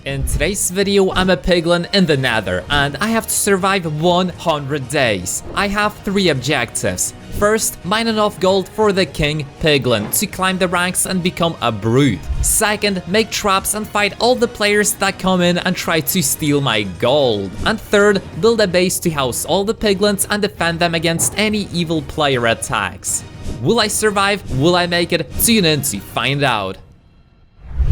In today's video, I'm a piglin in the nether, and I have to survive 100 days. I have 3 objectives. First, mine enough gold for the King Piglin to climb the ranks and become a brute. Second, make traps and fight all the players that come in and try to steal my gold. And third, build a base to house all the piglins and defend them against any evil player attacks. Will I survive? Will I make it? Tune in to find out.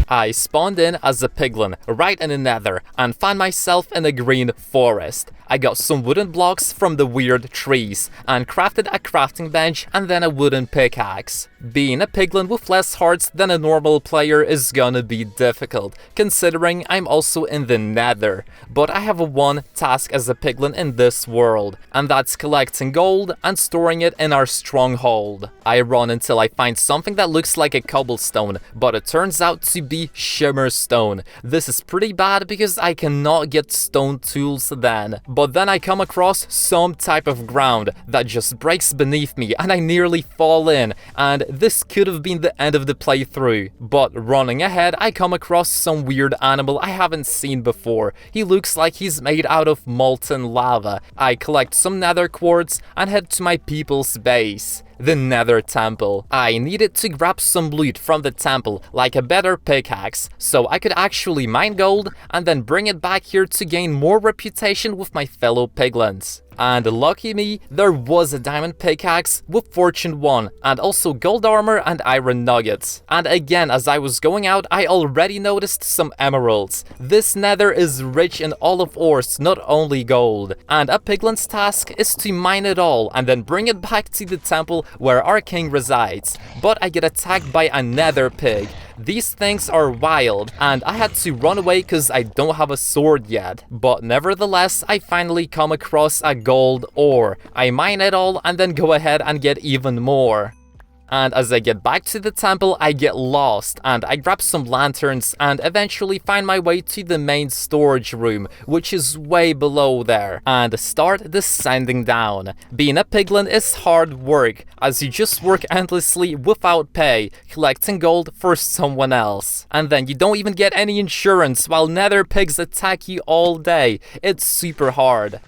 I spawned in as a piglin right in the nether and found myself in a green forest. I got some wooden blocks from the weird trees and crafted a crafting bench and then a wooden pickaxe. Being a piglin with less hearts than a normal player is gonna be difficult, considering I'm also in the nether. But I have one task as a piglin in this world, and that's collecting gold and storing it in our stronghold. I run until I find something that looks like a cobblestone, but it turns out to be shimmer stone. This is pretty bad because I cannot get stone tools then. But then I come across some type of ground that just breaks beneath me and I nearly fall in, and this could have been the end of the playthrough. But running ahead, I come across some weird animal I haven't seen before. He looks like he's made out of molten lava. I collect some nether quartz and head to my people's base, the Nether Temple. I needed to grab some loot from the temple, like a better pickaxe, so I could actually mine gold and then bring it back here to gain more reputation with my fellow piglins. And lucky me, there was a diamond pickaxe with fortune 1 and also gold armor and iron nuggets. And again, as I was going out, I already noticed some emeralds. This nether is rich in all of ores, not only gold. And a piglin's task is to mine it all and then bring it back to the temple where our king resides. But I get attacked by a nether pig. These things are wild, and I had to run away because I don't have a sword yet. But nevertheless, I finally come across a gold ore. I mine it all and then go ahead and get even more. And as I get back to the temple, I get lost, and I grab some lanterns and eventually find my way to the main storage room, which is way below there, and start descending down. Being a piglin is hard work, as you just work endlessly without pay, collecting gold for someone else. And then you don't even get any insurance while nether pigs attack you all day. It's super hard.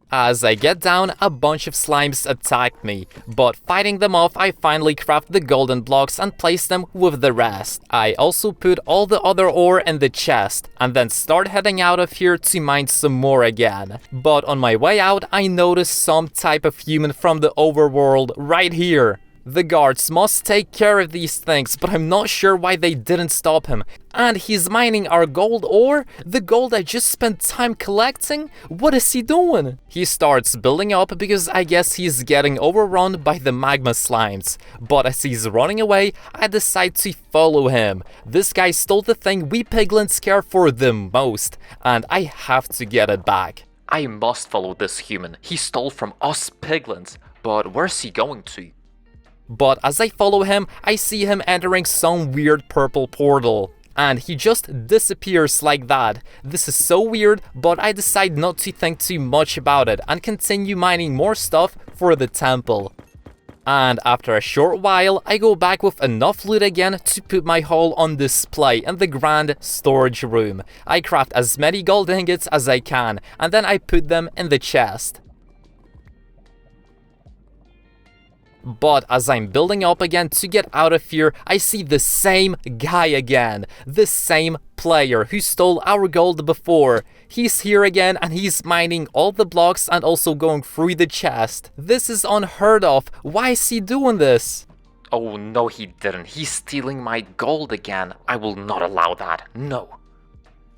As I get down, a bunch of slimes attack me, but fighting them off, I finally craft the golden blocks and place them with the rest. I also put all the other ore in the chest, and then start heading out of here to mine some more again. But on my way out, I notice some type of human from the overworld right here. The guards must take care of these things, but I'm not sure why they didn't stop him. And he's mining our gold ore? The gold I just spent time collecting? What is he doing? He starts building up because I guess he's getting overrun by the magma slimes. But as he's running away, I decide to follow him. This guy stole the thing we piglins care for the most, and I have to get it back. I must follow this human. He stole from us piglins. But where's he going to? But as I follow him, I see him entering some weird purple portal. And he just disappears like that. This is so weird, but I decide not to think too much about it and continue mining more stuff for the temple. And after a short while, I go back with enough loot again to put my haul on display in the grand storage room. I craft as many gold ingots as I can, and then I put them in the chest. But as I'm building up again to get out of here, I see the same guy again. The same player who stole our gold before. He's here again and he's mining all the blocks and also going through the chest. This is unheard of. Why is he doing this? Oh no, he didn't. He's stealing my gold again. I will not allow that. No.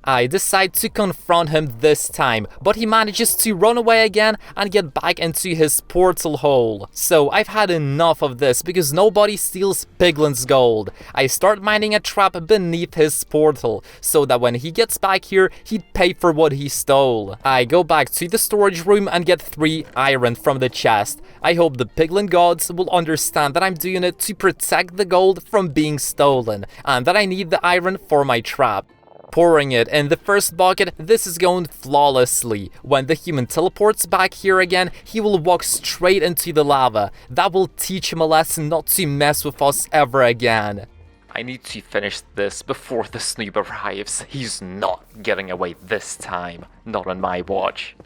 I decide to confront him this time, but he manages to run away again and get back into his portal hole. So I've had enough of this because nobody steals Piglin's gold. I start mining a trap beneath his portal, so that when he gets back here, he'd pay for what he stole. I go back to the storage room and get 3 iron from the chest. I hope the Piglin gods will understand that I'm doing it to protect the gold from being stolen, and that I need the iron for my trap. Pouring it in the first bucket, this is going flawlessly. When the human teleports back here again, he will walk straight into the lava. That will teach him a lesson not to mess with us ever again. I need to finish this before the snoob arrives. He's not getting away this time. Not on my watch.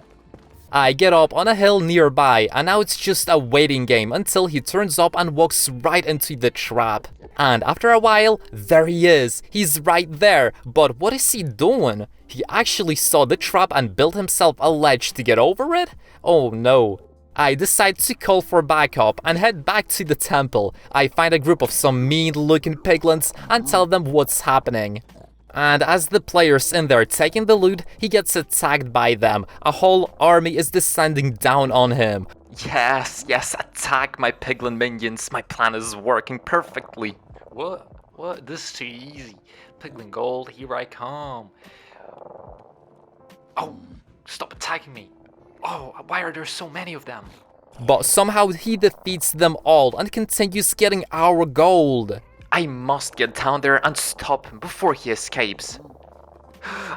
I get up on a hill nearby, and now it's just a waiting game until he turns up and walks right into the trap. And after a while, there he is. He's right there. But what is he doing? He actually saw the trap and built himself a ledge to get over it? Oh no. I decide to call for backup and head back to the temple. I find a group of some mean-looking piglins and tell them what's happening. And as the player's in there taking the loot, he gets attacked by them. A whole army is descending down on him. Yes, attack my Piglin minions. My plan is working perfectly. What? This is too easy. Piglin Gold, here I come. Oh, stop attacking me. Oh, why are there so many of them? But somehow he defeats them all and continues getting our gold. I must get down there and stop him before he escapes.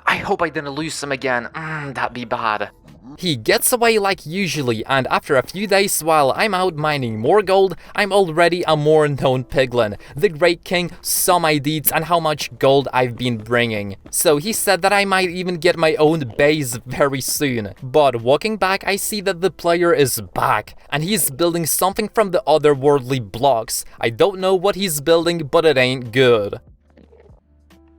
I hope I didn't lose him again. That'd be bad. He gets away like usually, and after a few days while I'm out mining more gold, I'm already a more known piglin. The Great King saw my deeds and how much gold I've been bringing. So he said that I might even get my own base very soon. But walking back, I see that the player is back, and he's building something from the otherworldly blocks. I don't know what he's building, but it ain't good.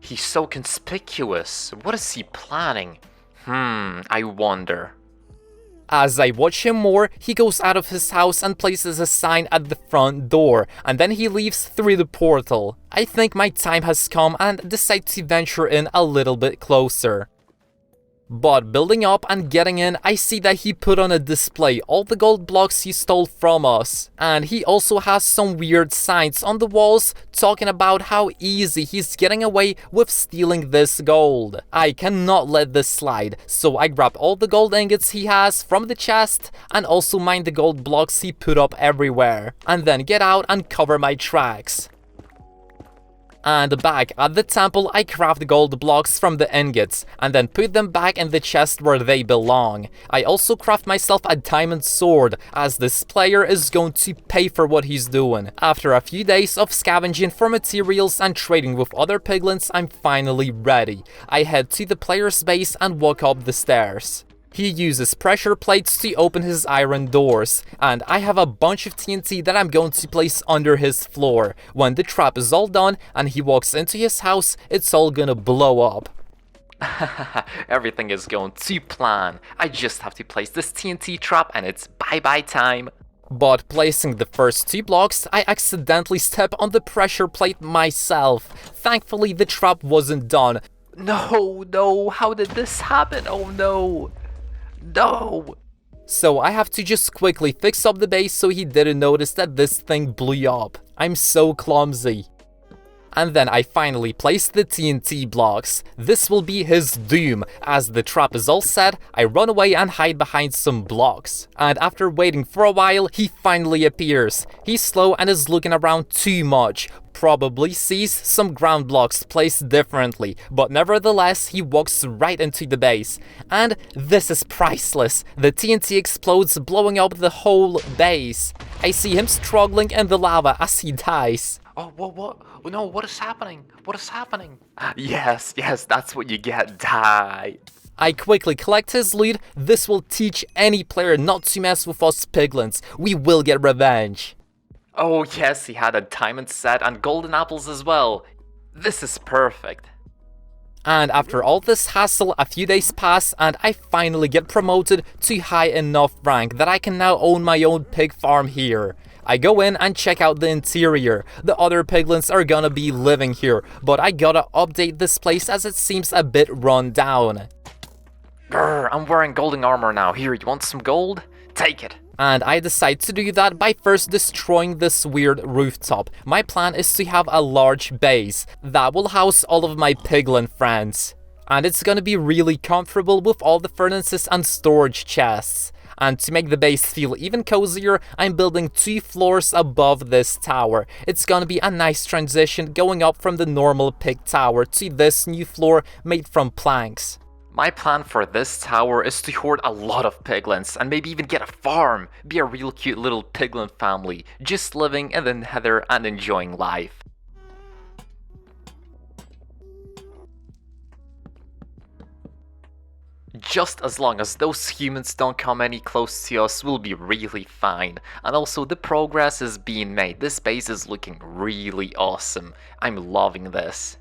He's so conspicuous. What is he planning? I wonder. As I watch him more, he goes out of his house and places a sign at the front door, and then he leaves through the portal. I think my time has come and decide to venture in a little bit closer. But building up and getting in, I see that he put on a display all the gold blocks he stole from us. And he also has some weird signs on the walls talking about how easy he's getting away with stealing this gold. I cannot let this slide, so I grab all the gold ingots he has from the chest and also mine the gold blocks he put up everywhere. And then get out and cover my tracks. And back at the temple, I craft gold blocks from the ingots, and then put them back in the chest where they belong. I also craft myself a diamond sword, as this player is going to pay for what he's doing. After a few days of scavenging for materials and trading with other piglins, I'm finally ready. I head to the player's base and walk up the stairs. He uses pressure plates to open his iron doors, and I have a bunch of TNT that I'm going to place under his floor. When the trap is all done and he walks into his house, it's all gonna blow up. Everything is going to plan. I just have to place this TNT trap and it's bye-bye time. But placing the first 2 blocks, I accidentally step on the pressure plate myself. Thankfully, the trap wasn't done. No, how did this happen? Oh no. No! So I have to just quickly fix up the base so he didn't notice that this thing blew up. I'm so clumsy. And then I finally placed the TNT blocks. This will be his doom. As the trap is all set, I run away and hide behind some blocks. And after waiting for a while, he finally appears. He's slow and is looking around too much. Probably sees some ground blocks placed differently, but nevertheless he walks right into the base. And this is priceless. The TNT explodes, blowing up the whole base. I see him struggling in the lava as he dies. Oh, what? No, what is happening? What is happening? Yes, that's what you get. Die. I quickly collect his loot. This will teach any player not to mess with us piglins. We will get revenge. Oh yes, he had a diamond set and golden apples as well. This is perfect. And after all this hassle, a few days pass and I finally get promoted to high enough rank that I can now own my own pig farm here. I go in and check out the interior. The other piglins are gonna be living here, but I gotta update this place as it seems a bit run down. Grr, I'm wearing golden armor now. Here, you want some gold? Take it. And I decide to do that by first destroying this weird rooftop. My plan is to have a large base that will house all of my piglin friends. And it's gonna be really comfortable with all the furnaces and storage chests. And to make the base feel even cozier, I'm building 2 floors above this tower. It's gonna be a nice transition going up from the normal pig tower to this new floor made from planks. My plan for this tower is to hoard a lot of piglins and maybe even get a farm. Be a real cute little piglin family, just living in the nether and enjoying life. Just as long as those humans don't come any close to us, we'll be really fine. And also, the progress is being made. This base is looking really awesome. I'm loving this.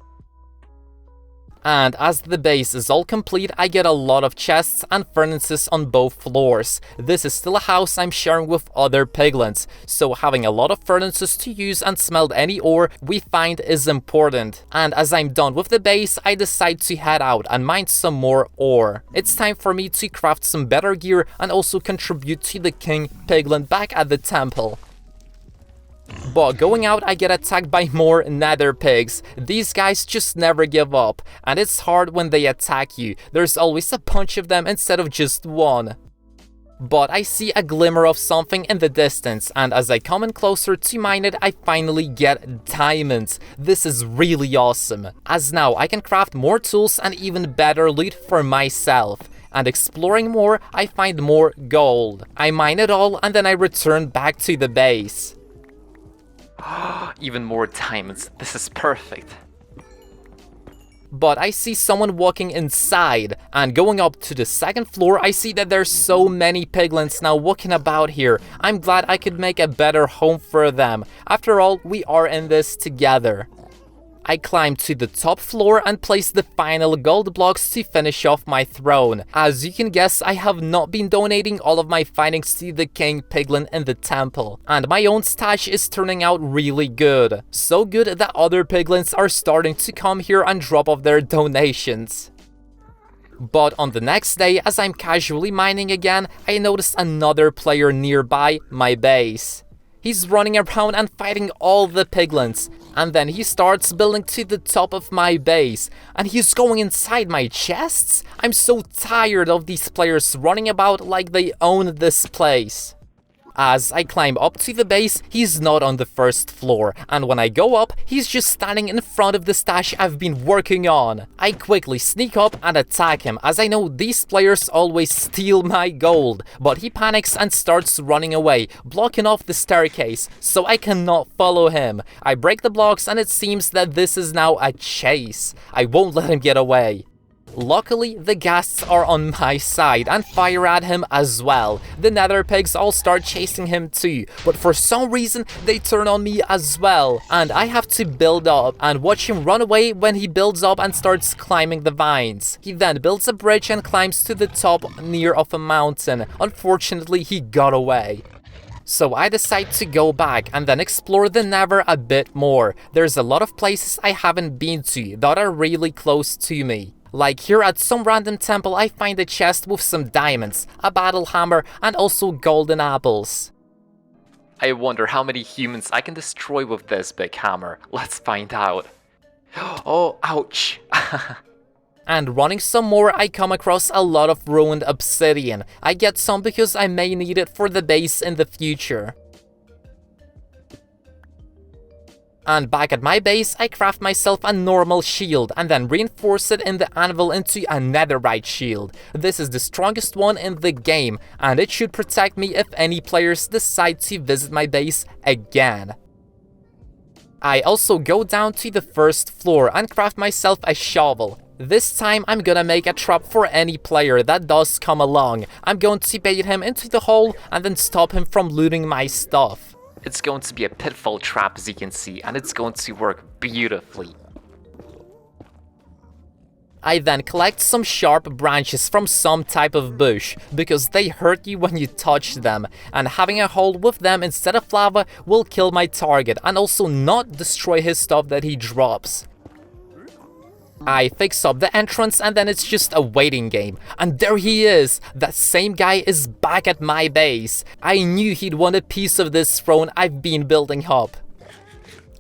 And as the base is all complete, I get a lot of chests and furnaces on both floors. This is still a house I'm sharing with other piglins, so having a lot of furnaces to use and smelt any ore we find is important. And as I'm done with the base, I decide to head out and mine some more ore. It's time for me to craft some better gear and also contribute to the King Piglin back at the temple. But going out, I get attacked by more nether pigs. These guys just never give up, and it's hard when they attack you. There's always a bunch of them instead of just one. But I see a glimmer of something in the distance, and as I come in closer to mine it, I finally get diamonds. This is really awesome, as now I can craft more tools and even better loot for myself. And exploring more, I find more gold. I mine it all, and then I return back to the base. Even more diamonds. This is perfect. But I see someone walking inside, and going up to the second floor, I see that there's so many piglins now walking about here. I'm glad I could make a better home for them. After all, we are in this together. I climb to the top floor and place the final gold blocks to finish off my throne. As you can guess, I have not been donating all of my findings to the King Piglin in the temple, and my own stash is turning out really good. So good that other piglins are starting to come here and drop off their donations. But on the next day, as I'm casually mining again, I notice another player nearby my base. He's running around and fighting all the piglins, and then he starts building to the top of my base, and he's going inside my chests? I'm so tired of these players running about like they own this place. As I climb up to the base, he's not on the first floor, and when I go up, he's just standing in front of the stash I've been working on. I quickly sneak up and attack him, as I know these players always steal my gold, but he panics and starts running away, blocking off the staircase, so I cannot follow him. I break the blocks, and it seems that this is now a chase. I won't let him get away. Luckily, the ghasts are on my side and fire at him as well. The nether pigs all start chasing him too, but for some reason they turn on me as well, and I have to build up and watch him run away when he builds up and starts climbing the vines. He then builds a bridge and climbs to the top near of a mountain. Unfortunately, he got away. So I decide to go back and then explore the Nether a bit more. There's a lot of places I haven't been to that are really close to me. Like here at some random temple, I find a chest with some diamonds, a battle hammer, and also golden apples. I wonder how many humans I can destroy with this big hammer. Let's find out. Oh, ouch. And running some more, I come across a lot of ruined obsidian. I get some because I may need it for the base in the future. And back at my base, I craft myself a normal shield and then reinforce it in the anvil into a netherite shield. This is the strongest one in the game, and it should protect me if any players decide to visit my base again. I also go down to the first floor and craft myself a shovel. This time I'm gonna make a trap for any player that does come along. I'm going to bait him into the hole and then stop him from looting my stuff. It's going to be a pitfall trap, as you can see, and it's going to work beautifully. I then collect some sharp branches from some type of bush, because they hurt you when you touch them, and having a hole with them instead of lava will kill my target and also not destroy his stuff that he drops. I fix up the entrance and then it's just a waiting game. And there he is! That same guy is back at my base. I knew he'd want a piece of this throne I've been building up.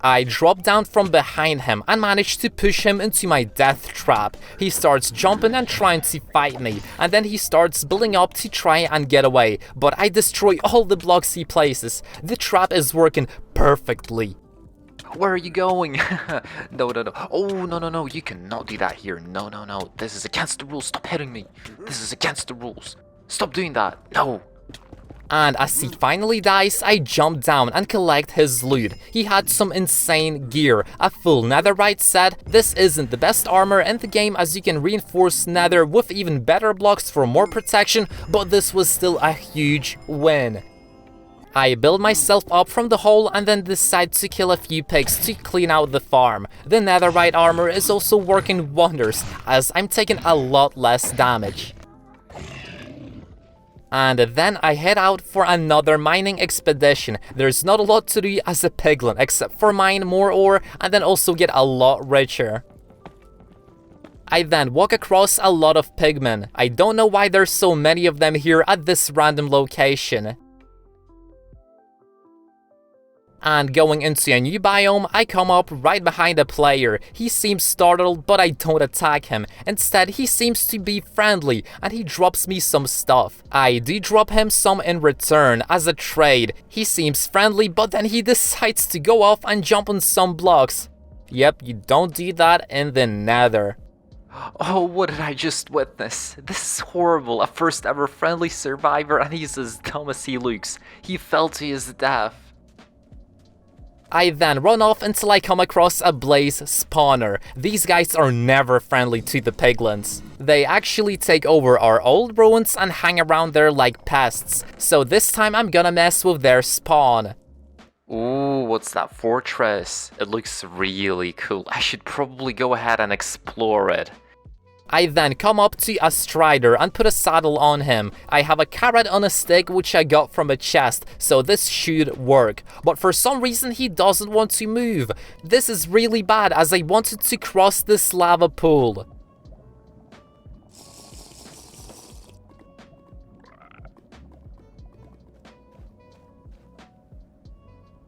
I drop down from behind him and manage to push him into my death trap. He starts jumping and trying to fight me, and then he starts building up to try and get away, but I destroy all the blocks he places. The trap is working perfectly. Where are you going? No. Oh, no. You cannot do that here. No. This is against the rules. Stop hitting me. This is against the rules. Stop doing that. No. And as he finally dies, I jump down and collect his loot. He had some insane gear, a full netherite set. This isn't the best armor in the game, as you can reinforce nether with even better blocks for more protection, but this was still a huge win. I build myself up from the hole and then decide to kill a few pigs to clean out the farm. The netherite armor is also working wonders, as I'm taking a lot less damage. And then I head out for another mining expedition. There's not a lot to do as a piglin, except for mine more ore and then also get a lot richer. I then walk across a lot of pigmen. I don't know why there's so many of them here at this random location. And going into a new biome, I come up right behind a player. He seems startled, but I don't attack him. Instead, he seems to be friendly, and he drops me some stuff. I do drop him some in return, as a trade. He seems friendly, but then he decides to go off and jump on some blocks. Yep, you don't do that in the nether. Oh, what did I just witness? This is horrible. A first ever friendly survivor, and he's as dumb as he looks. He fell to his death. I then run off until I come across a blaze spawner. These guys are never friendly to the piglins. They actually take over our old ruins and hang around there like pests. So this time I'm gonna mess with their spawn. Ooh, what's that fortress? It looks really cool. I should probably go ahead and explore it. I then come up to a strider and put a saddle on him. I have a carrot on a stick which I got from a chest, so this should work. But for some reason he doesn't want to move. This is really bad, as I wanted to cross this lava pool.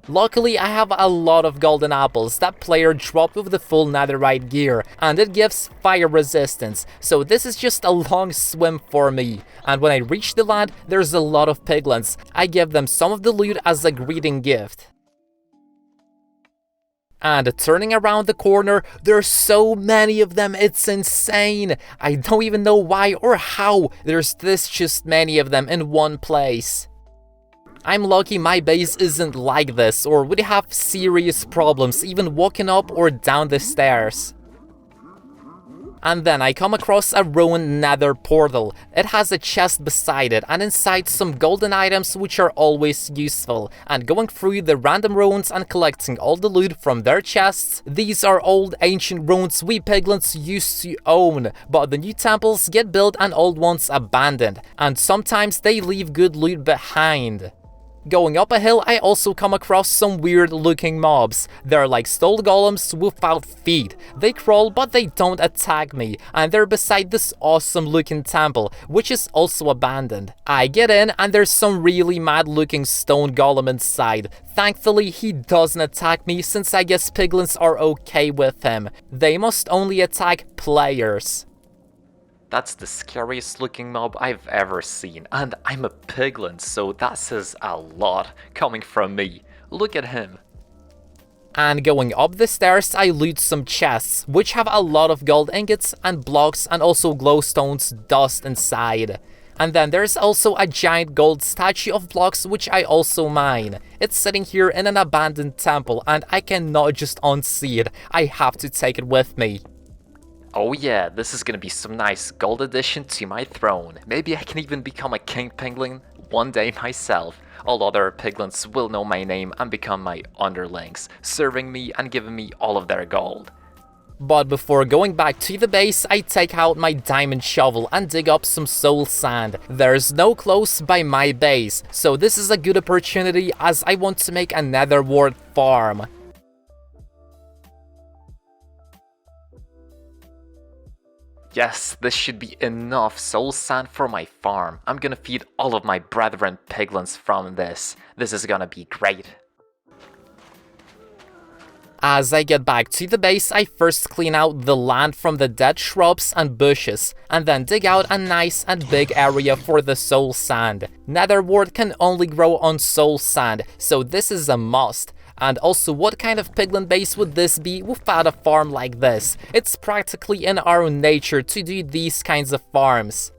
Luckily, I have a lot of golden apples that player dropped with the full netherite gear, and it gives fire resistance, so this is just a long swim for me. And when I reach the land, there's a lot of piglins. I give them some of the loot as a greeting gift. And turning around the corner, there's so many of them, it's insane. I don't even know why or how there's just many of them in one place. I'm lucky my base isn't like this, or would have serious problems even walking up or down the stairs. And then I come across a ruined nether portal. It has a chest beside it, and inside some golden items which are always useful. And going through the random ruins and collecting all the loot from their chests. These are old ancient ruins we piglins used to own, but the new temples get built and old ones abandoned, and sometimes they leave good loot behind. Going up a hill, I also come across some weird looking mobs. They're like stone golems without feet. They crawl, but they don't attack me, and they're beside this awesome looking temple, which is also abandoned. I get in, and there's some really mad looking stone golem inside. Thankfully, he doesn't attack me, since I guess piglins are okay with him. They must only attack players. That's the scariest looking mob I've ever seen, and I'm a piglin, so that says a lot coming from me. Look at him. And going up the stairs, I loot some chests, which have a lot of gold ingots and blocks and also glowstones dust inside. And then there's also a giant gold statue of blocks which I also mine. It's sitting here in an abandoned temple, and I cannot just unsee it. I have to take it with me. Oh yeah, this is gonna be some nice gold addition to my throne. Maybe I can even become a King Piglin one day myself. All other piglins will know my name and become my underlings, serving me and giving me all of their gold. But before going back to the base, I take out my diamond shovel and dig up some soul sand. There's no close by my base, so this is a good opportunity as I want to make a nether wart farm. Yes, this should be enough soul sand for my farm. I'm gonna feed all of my brethren piglins from this. This is gonna be great. As I get back to the base, I first clean out the land from the dead shrubs and bushes, and then dig out a nice and big area for the soul sand. Nether wart can only grow on soul sand, so this is a must. And also, what kind of piglin base would this be without a farm like this? It's practically in our own nature to do these kinds of farms.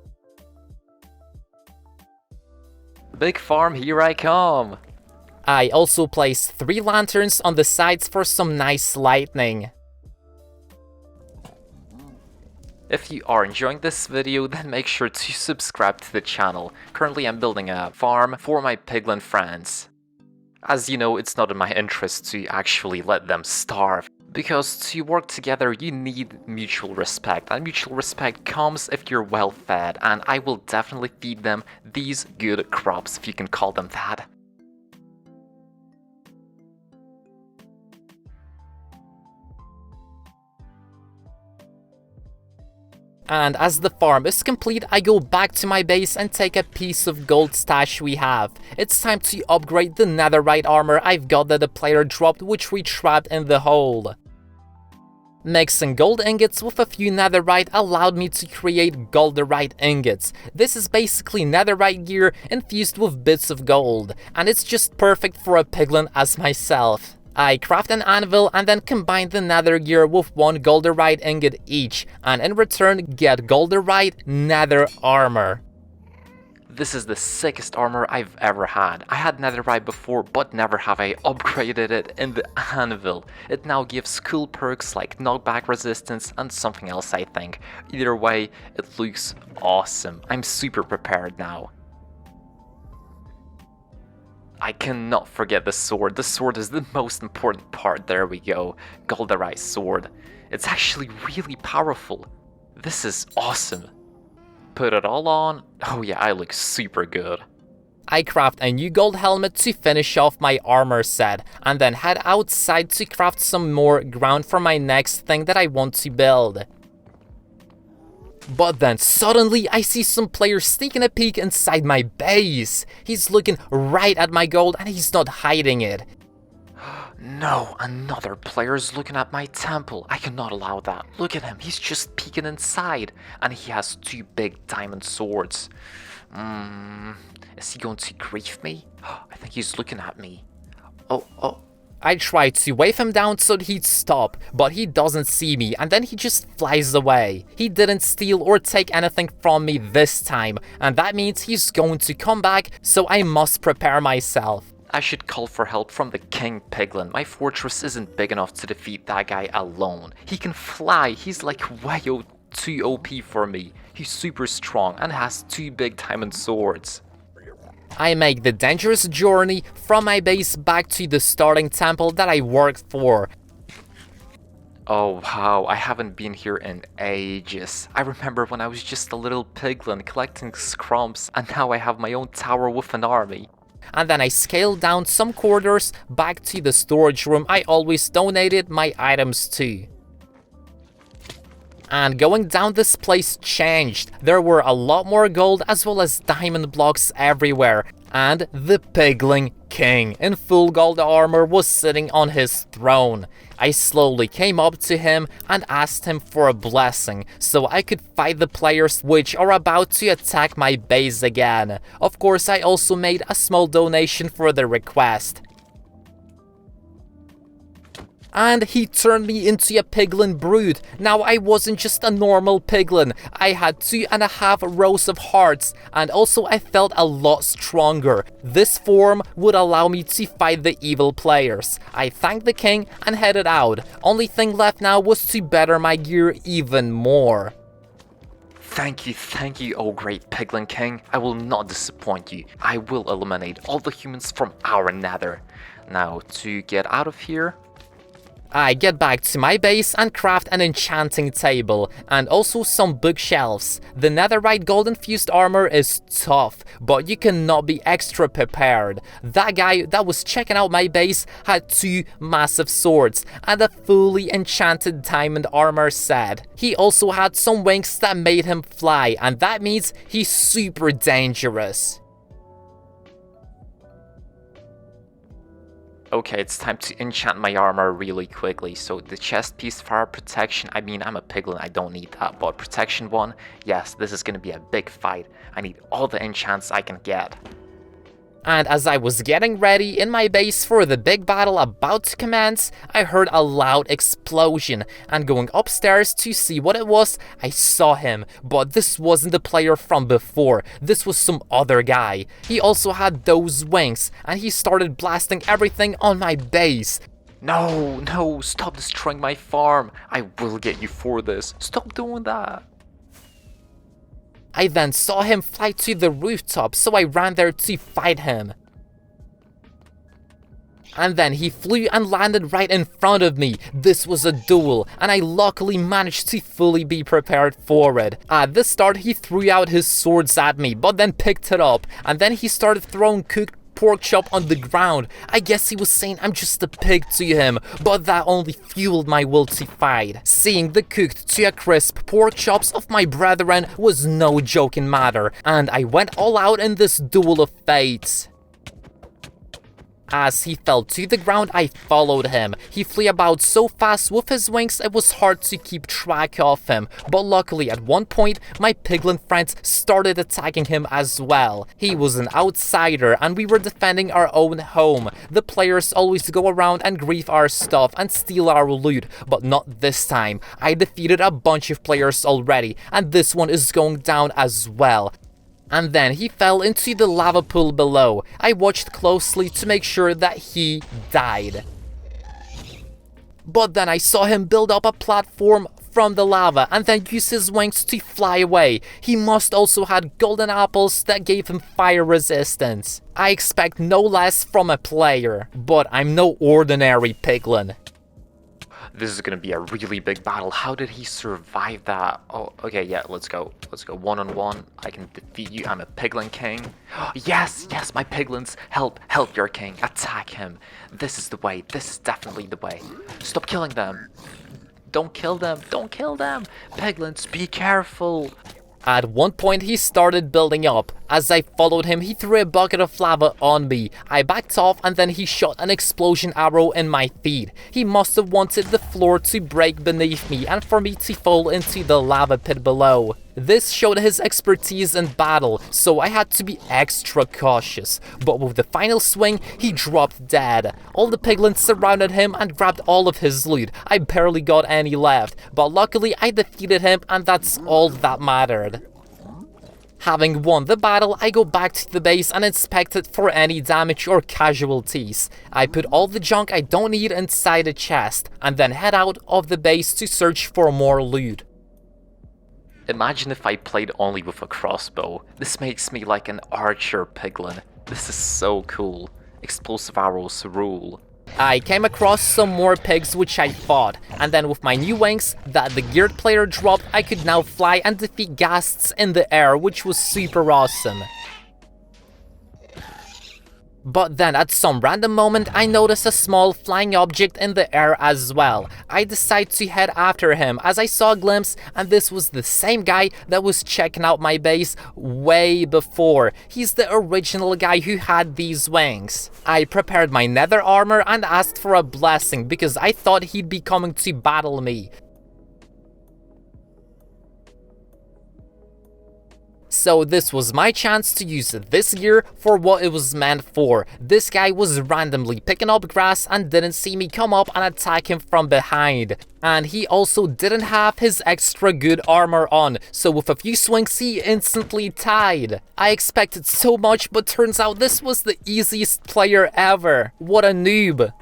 big farm, here I come! I also placed 3 lanterns on the sides for some nice lighting. If you are enjoying this video, then make sure to subscribe to the channel. Currently I'm building a farm for my piglin friends. As you know, it's not in my interest to actually let them starve. Because to work together you need mutual respect, and mutual respect comes if you're well fed, and I will definitely feed them these good crops, if you can call them that. And as the farm is complete, I go back to my base and take a piece of gold stash we have. It's time to upgrade the netherite armor I've got that the player dropped, which we trapped in the hole. Mixing gold ingots with a few netherite allowed me to create golderite ingots. This is basically netherite gear infused with bits of gold, and it's just perfect for a piglin as myself. I craft an anvil and then combine the nether gear with 1 golderite ingot each, and in return get golderite nether armor. This is the sickest armor I've ever had. I had netherite before, but never have I upgraded it in the anvil. It now gives cool perks like knockback resistance and something else, I think. Either way, it looks awesome. I'm super prepared now. I cannot forget the sword. The sword is the most important part. There we go. Golderite sword. It's actually really powerful. This is awesome. Put it all on. Oh yeah, I look super good. I craft a new gold helmet to finish off my armor set, and then head outside to craft some more ground for my next thing that I want to build. But then suddenly I see some player sneaking a peek inside my base. He's looking right at my gold and he's not hiding it. No, another player's looking at my temple. I cannot allow that. Look at him, he's just peeking inside. And he has 2 big diamond swords. Is he going to grief me? I think he's looking at me. Oh. I tried to wave him down so that he'd stop, but he doesn't see me and then he just flies away. He didn't steal or take anything from me this time, and that means he's going to come back, so I must prepare myself. I should call for help from the King Piglin. My fortress isn't big enough to defeat that guy alone. He can fly, he's like way too OP for me. He's super strong and has 2 big diamond swords. I make the dangerous journey from my base back to the starting temple that I worked for. Oh wow, I haven't been here in ages. I remember when I was just a little piglin collecting scrumps, and now I have my own tower with an army. And then I scaled down some corridors back to the storage room I always donated my items to. And going down this place changed. There were a lot more gold as well as diamond blocks everywhere. And the Piglin King in full gold armor was sitting on his throne. I slowly came up to him and asked him for a blessing so I could fight the players which are about to attack my base again. Of course, I also made a small donation for the request. And he turned me into a piglin brute. Now I wasn't just a normal piglin, I had 2.5 rows of hearts, and also I felt a lot stronger. This form would allow me to fight the evil players. I thanked the king and headed out. Only thing left now was to better my gear even more. Thank you, oh great Piglin King. I will not disappoint you. I will eliminate all the humans from our nether. Now, to get out of here, I get back to my base and craft an enchanting table, and also some bookshelves. The netherite gold infused armor is tough, but you cannot be extra prepared. That guy that was checking out my base had 2 massive swords and a fully enchanted diamond armor set. He also had some wings that made him fly, and that means he's super dangerous. Okay, it's time to enchant my armor really quickly. So the chest piece, fire protection, I mean, I'm a piglin, I don't need that. But protection 1, yes, this is gonna be a big fight. I need all the enchants I can get. And as I was getting ready in my base for the big battle about to commence, I heard a loud explosion, and going upstairs to see what it was, I saw him. But this wasn't the player from before, this was some other guy. He also had those wings, and he started blasting everything on my base. No, stop destroying my farm. I will get you for this. Stop doing that. I then saw him fly to the rooftop, so I ran there to fight him. And then he flew and landed right in front of me. This was a duel, and I luckily managed to fully be prepared for it. At the start, he threw out his swords at me, but then picked it up, and then he started throwing cooked pork chop on the ground. I guess he was saying I'm just a pig to him, but that only fueled my will to fight. Seeing the cooked to a crisp pork chops of my brethren was no joking matter, and I went all out in this duel of fates. As he fell to the ground, I followed him. He flew about so fast with his wings it was hard to keep track of him, but luckily at one point my piglin friends started attacking him as well. He was an outsider and we were defending our own home. The players always go around and grief our stuff and steal our loot, but not this time. I defeated a bunch of players already, and this one is going down as well. And then he fell into the lava pool below. I watched closely to make sure that he died. But then I saw him build up a platform from the lava and then use his wings to fly away. He must also had golden apples that gave him fire resistance. I expect no less from a player, but I'm no ordinary piglin. This is gonna be a really big battle. How did he survive that? Oh, okay, yeah, let's go. Let's go one-on-one. I can defeat you. I'm a piglin king. Yes, my piglins. Help your king. Attack him. This is the way. This is definitely the way. Stop killing them. Don't kill them. Don't kill them. Piglins, be careful. At one point he started building up. As I followed him, he threw a bucket of lava on me. I backed off and then he shot an explosion arrow in my feet. He must have wanted the floor to break beneath me and for me to fall into the lava pit below. This showed his expertise in battle, so I had to be extra cautious. But with the final swing, he dropped dead. All the piglins surrounded him and grabbed all of his loot. I barely got any left, but luckily I defeated him and that's all that mattered. Having won the battle, I go back to the base and inspect it for any damage or casualties. I put all the junk I don't need inside a chest, and then head out of the base to search for more loot. Imagine if I played only with a crossbow. This makes me like an archer piglin. This is so cool. Explosive arrows rule. I came across some more pigs which I fought, and then with my new wings that the geared player dropped, I could now fly and defeat ghasts in the air, which was super awesome. But then at some random moment I noticed a small flying object in the air as well. I decided to head after him as I saw a glimpse, and this was the same guy that was checking out my base way before. He's the original guy who had these wings. I prepared my nether armor and asked for a blessing because I thought he'd be coming to battle me. So this was my chance to use this gear for what it was meant for. This guy was randomly picking up grass and didn't see me come up and attack him from behind. And he also didn't have his extra good armor on, so with a few swings he instantly tied. I expected so much, but turns out this was the easiest player ever. What a noob.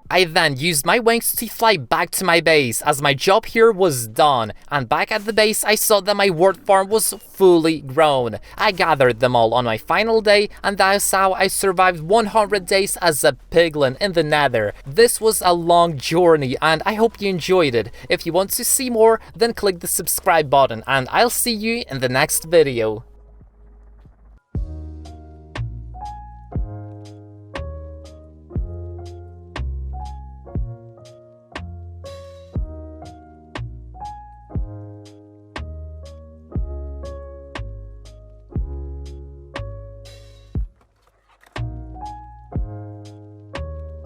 I then used my wings to fly back to my base as my job here was done, and back at the base I saw that my wart farm was fully grown. I gathered them all on my final day, and that's how I survived 100 days as a piglin in the nether. This was a long journey and I hope you enjoyed it. If you want to see more, then click the subscribe button and I'll see you in the next video.